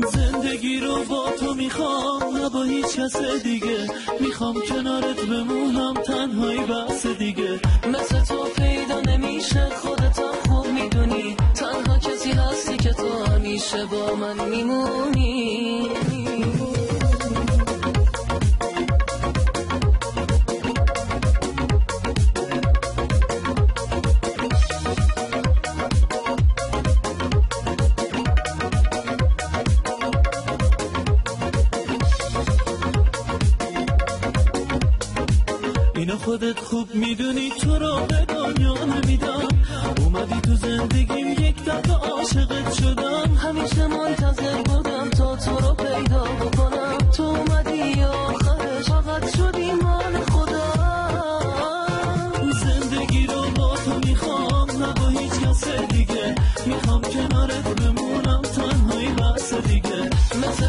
زندگی رو با تو میخوام نه با هیچ کس دیگه، میخوام کنارت بمونم تنهایی بس دیگه. مثل تو پیدا نمیشه خودتا خوب میدونی، تنها کسی هستی که تو همیشه با من میمونی. اینو خودت خوب میدونی، تو رو به دنیا نمیدم. اومدی تو زندگیم یک دفعه عاشقت شدم. همیشه منتظر بودم تا تو رو پیدا بکنم، تو اومدی آخرش فقط شدی مال خدا. زندگی رو با تو میخوام نه با هیچ کس دیگه، میخوام کنارت بمونم تنهایی بس دیگه. مثل